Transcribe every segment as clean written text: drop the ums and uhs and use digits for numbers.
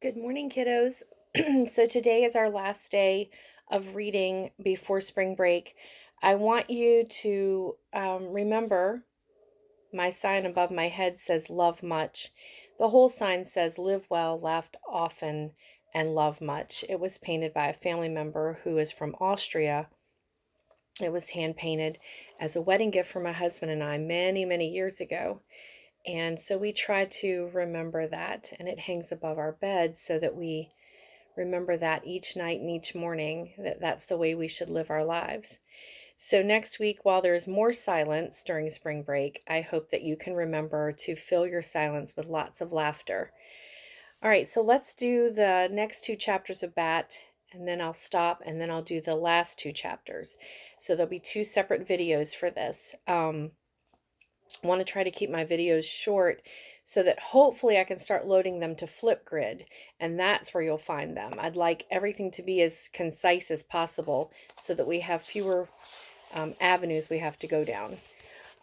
Good morning, kiddos. So today is our last day of reading before spring break. I want you to remember my sign above my head says love much. The whole sign says live well, laugh often, and love much. It was painted by a family member who is from Austria. It was hand painted as a wedding gift for my husband and I many, many years ago. And so we try to remember that, and it hangs above our bed so that we remember that each night and each morning, that that's the way we should live our lives. So next week, while there's more silence during spring break, I hope that you can remember to fill your silence with lots of laughter. All right, so let's do the next two chapters of Bat, and then I'll stop, and then I'll do the last two chapters. So there'll be two separate videos for this. I want to try to keep my videos short so that hopefully I can start loading them to Flipgrid, and that's where you'll find them. I'd like everything to be as concise as possible so that we have fewer avenues we have to go down.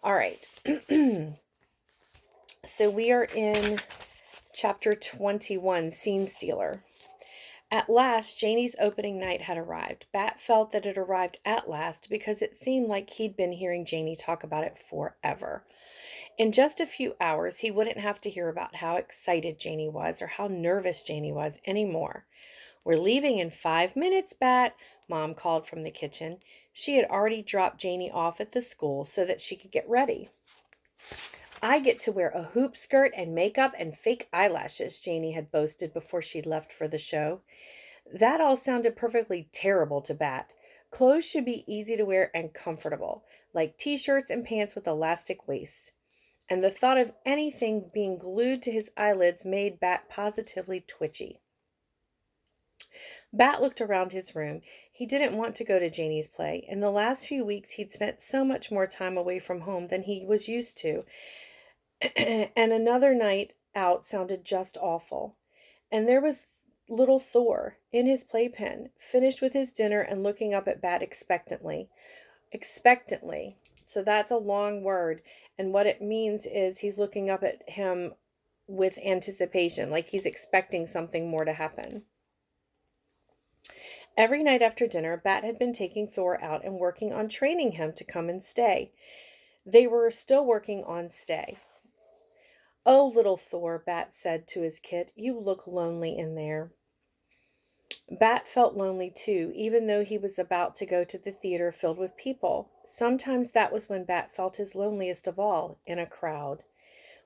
All right. So we are in chapter 21, Scene Stealer. At last, Janie's opening night had arrived. Bat felt that it arrived at last because it seemed like he'd been hearing Janie talk about it forever. In just a few hours, he wouldn't have to hear about how excited Janie was or how nervous Janie was anymore. We're leaving in 5 minutes, Bat, Mom called from the kitchen. She had already dropped Janie off at the school so that she could get ready. I get to wear a hoop skirt and makeup and fake eyelashes, Janie had boasted before she'd left for the show. That all sounded perfectly terrible to Bat. Clothes should be easy to wear and comfortable, like t-shirts and pants with elastic waists. And the thought of anything being glued to his eyelids made Bat positively twitchy. Bat looked around his room. He didn't want to go to Janie's play. In the last few weeks, he'd spent so much more time away from home than he was used to, and another night out sounded just awful. And there was little Thor in his playpen, finished with his dinner and looking up at Bat expectantly. Expectantly. So that's a long word. And what it means is he's looking up at him with anticipation, like he's expecting something more to happen. Every night after dinner, Bat had been taking Thor out and working on training him to come and stay. They were still working on stay. Oh, little Thor, Bat said to his kit, you look lonely in there. Bat felt lonely too, even though he was about to go to the theater filled with people. Sometimes that was when Bat felt his loneliest of all, in a crowd.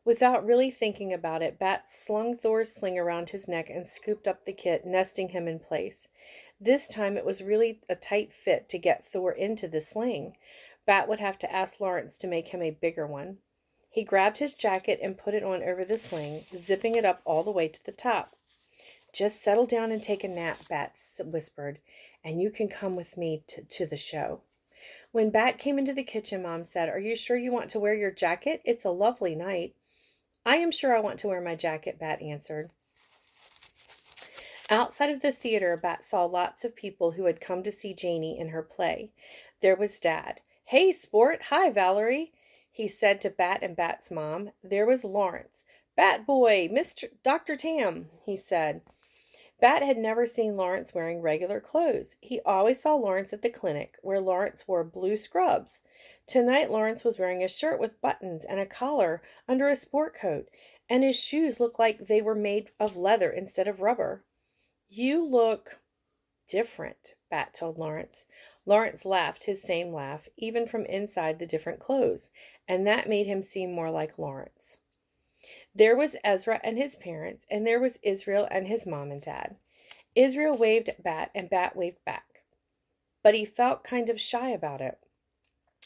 Without really thinking about it, Bat slung Thor's sling around his neck and scooped up the kit, nesting him in place. This time it was really a tight fit to get Thor into the sling. Bat would have to ask Lawrence to make him a bigger one. He grabbed his jacket and put it on over the sling, zipping it up all the way to the top. Just settle down and take a nap, Bat whispered, and you can come with me to the show. When Bat came into the kitchen, Mom said, are you sure you want to wear your jacket? It's a lovely night. I am sure I want to wear my jacket, Bat answered. Outside of the theater, Bat saw lots of people who had come to see Janie in her play. There was Dad. Hey, sport. Hi, Valerie, he said to Bat and Bat's mom. There was Lawrence. Bat boy, Mr. Dr. Tam, he said. Bat had never seen Lawrence wearing regular clothes. He always saw Lawrence at the clinic, where Lawrence wore blue scrubs. Tonight, Lawrence was wearing a shirt with buttons and a collar under a sport coat, and his shoes looked like they were made of leather instead of rubber. You look different, Bat told Lawrence. Lawrence laughed his same laugh, even from inside the different clothes, and that made him seem more like Lawrence. There was Ezra and his parents, and there was Israel and his mom and dad. Israel waved at Bat, and Bat waved back. But he felt kind of shy about it.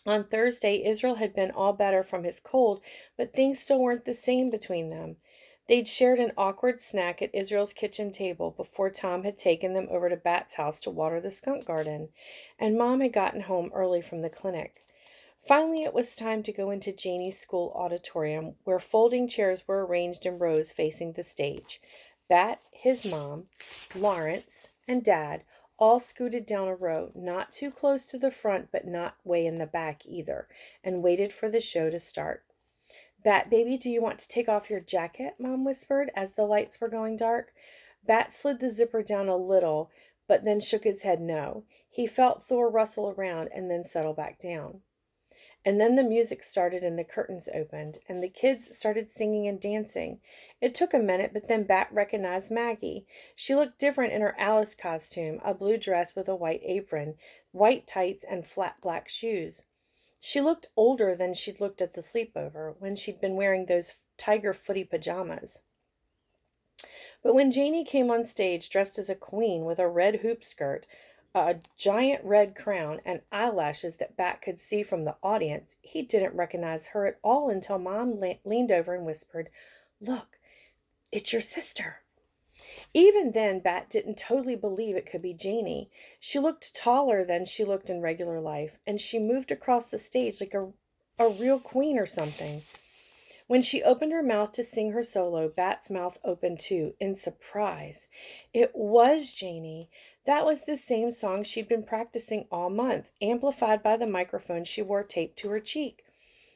On Thursday, Israel had been all better from his cold, but things still weren't the same between them. They'd shared an awkward snack at Israel's kitchen table before Tom had taken them over to Bat's house to water the skunk garden, and Mom had gotten home early from the clinic. Finally, it was time to go into Janie's school auditorium, where folding chairs were arranged in rows facing the stage. Bat, his mom, Lawrence, and Dad all scooted down a row, not too close to the front, but not way in the back either, and waited for the show to start. Bat, baby, do you want to take off your jacket? Mom whispered as the lights were going dark. Bat slid the zipper down a little, but then shook his head no. He felt Thor rustle around and then settle back down. And then the music started and the curtains opened, and the kids started singing and dancing. It took a minute, but then Bat recognized Maggie. She looked different in her Alice costume, a blue dress with a white apron, white tights, and flat black shoes. She looked older than she'd looked at the sleepover, when she'd been wearing those tiger footy pajamas. But when Janie came on stage dressed as a queen with a red hoop skirt, a giant red crown, and eyelashes that Bat could see from the audience, he didn't recognize her at all until Mom leaned over and whispered, "Look, it's your sister." Even then, Bat didn't totally believe it could be Janie. She looked taller than she looked in regular life, and she moved across the stage like a real queen or something. When she opened her mouth to sing her solo, Bat's mouth opened too, in surprise. It was Janie. That was the same song she'd been practicing all month, amplified by the microphone she wore taped to her cheek,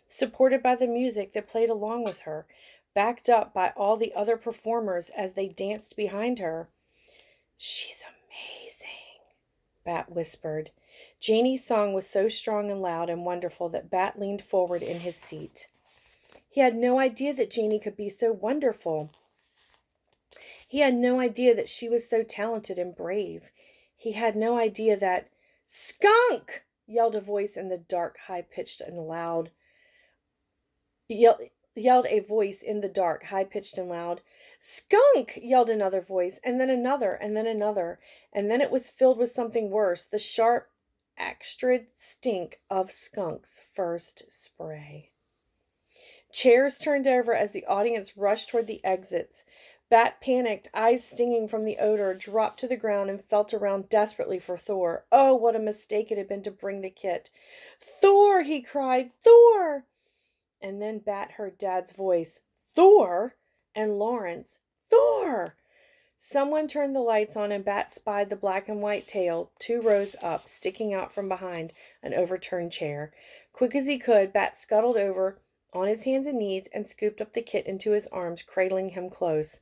supported by the music that played along with her, backed up by all the other performers as they danced behind her. "She's amazing," Bat whispered. Janie's song was so strong and loud and wonderful that Bat leaned forward in his seat. He had no idea that Janie could be so wonderful. He had no idea that she was so talented and brave. He had no idea that... "Skunk!" yelled a voice in the dark, high-pitched and loud. Yelled a voice in the dark, high-pitched and loud. "Skunk!" yelled another voice, and then another, and then another. And then it was filled with something worse, the sharp, acrid stink of skunk's first spray. Chairs turned over as the audience rushed toward the exits. Bat panicked, eyes stinging from the odor, dropped to the ground and felt around desperately for Thor. Oh, what a mistake it had been to bring the kit. "Thor!" he cried. "Thor!" And then Bat heard Dad's voice. "Thor!" And Lawrence. "Thor!" Someone turned the lights on and Bat spied the black and white tail, 2 rows up, sticking out from behind an overturned chair. Quick as he could, Bat scuttled over on his hands and knees and scooped up the kit into his arms, cradling him close.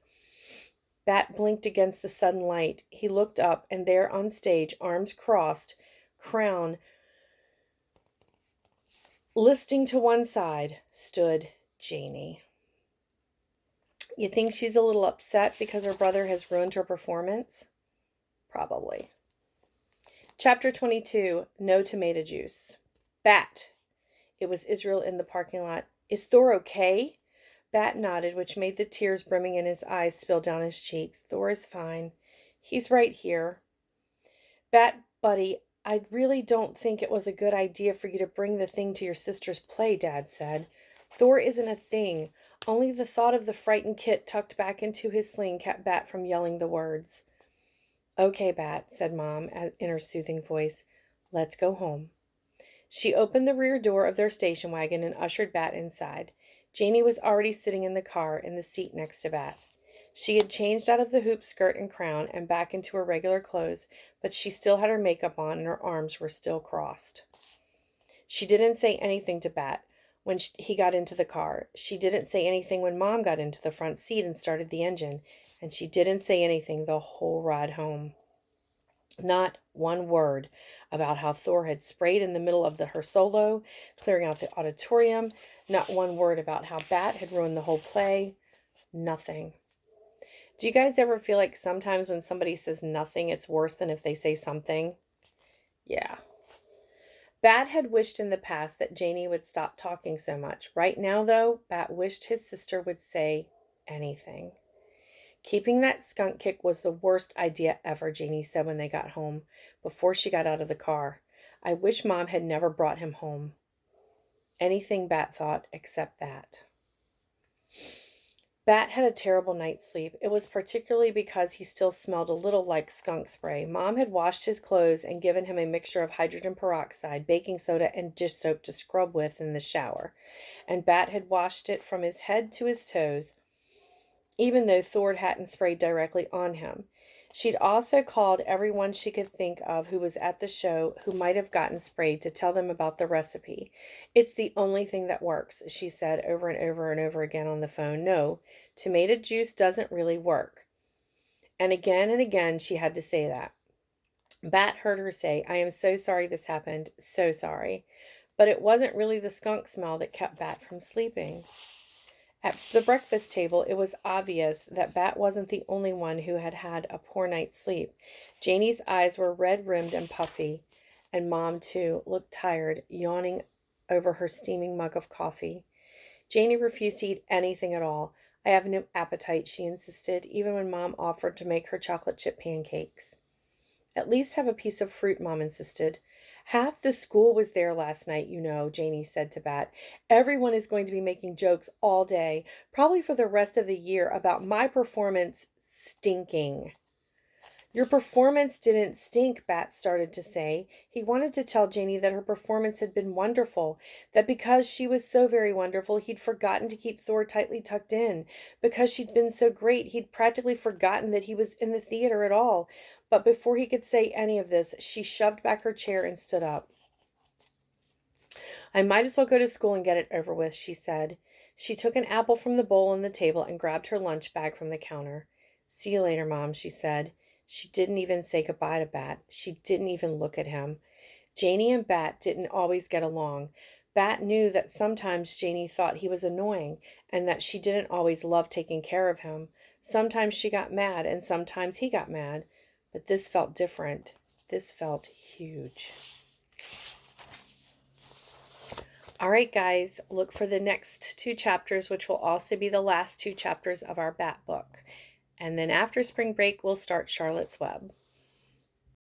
Bat blinked against the sudden light. He looked up, and there on stage, arms crossed, crown listing to one side, stood Janie. You think she's a little upset because her brother has ruined her performance? Probably. Chapter 22, No Tomato Juice. "Bat." It was Israel in the parking lot. "Is Thor okay?" Bat nodded, which made the tears brimming in his eyes spill down his cheeks. "Thor is fine. He's right here." "Bat, buddy, I really don't think it was a good idea for you to bring the thing to your sister's play," Dad said. "Thor isn't a thing. Only the thought of the frightened kit tucked back into his sling kept Bat from yelling the words." "Okay, Bat," said Mom in her soothing voice. "Let's go home." She opened the rear door of their station wagon and ushered Bat inside. Janie was already sitting in the car in the seat next to Bat. She had changed out of the hoop skirt and crown and back into her regular clothes, but she still had her makeup on and her arms were still crossed. She didn't say anything to Bat when he got into the car. She didn't say anything when Mom got into the front seat and started the engine, and she didn't say anything the whole ride home. Not one word about how Thor had sprayed in the middle of her solo, clearing out the auditorium. Not one word about how Bat had ruined the whole play. Nothing. Do you guys ever feel like sometimes when somebody says nothing, it's worse than if they say something? Yeah. Bat had wished in the past that Janie would stop talking so much. Right now, though, Bat wished his sister would say anything. "Keeping that skunk kick was the worst idea ever," Janie said when they got home, before she got out of the car. "I wish Mom had never brought him home." Anything, Bat thought, except that. Bat had a terrible night's sleep. It was particularly because he still smelled a little like skunk spray. Mom had washed his clothes and given him a mixture of hydrogen peroxide, baking soda, and dish soap to scrub with in the shower. And Bat had washed it from his head to his toes, even though Thor hadn't sprayed directly on him. She'd also called everyone she could think of who was at the show who might have gotten sprayed to tell them about the recipe. "It's the only thing that works," she said over and over and over again on the phone. "No, tomato juice doesn't really work." And again she had to say that. Bat heard her say, "I am so sorry this happened, so sorry." But it wasn't really the skunk smell that kept Bat from sleeping. At the breakfast table, it was obvious that Bat wasn't the only one who had had a poor night's sleep. Janie's eyes were red-rimmed and puffy, and Mom, too, looked tired, yawning over her steaming mug of coffee. Janie refused to eat anything at all. "I have no appetite," she insisted, even when Mom offered to make her chocolate chip pancakes. "At least have a piece of fruit," Mom insisted. "Half the school was there last night, you know," Janie said to Bat. "Everyone is going to be making jokes all day, probably for the rest of the year, about my performance stinking." "Your performance didn't stink," Bat started to say. He wanted to tell Janie that her performance had been wonderful, that because she was so very wonderful, he'd forgotten to keep Thor tightly tucked in. Because she'd been so great, he'd practically forgotten that he was in the theater at all. But before he could say any of this, she shoved back her chair and stood up. "I might as well go to school and get it over with," she said. She took an apple from the bowl on the table and grabbed her lunch bag from the counter. "See you later, Mom," she said. She didn't even say goodbye to Bat. She didn't even look at him. Janie and Bat didn't always get along. Bat knew that sometimes Janie thought he was annoying and that she didn't always love taking care of him. Sometimes she got mad and sometimes he got mad. But this felt different. This felt huge. All right, guys, look for the next 2 chapters, which will also be the last 2 chapters of our Bat book. And then after spring break, we'll start Charlotte's Web.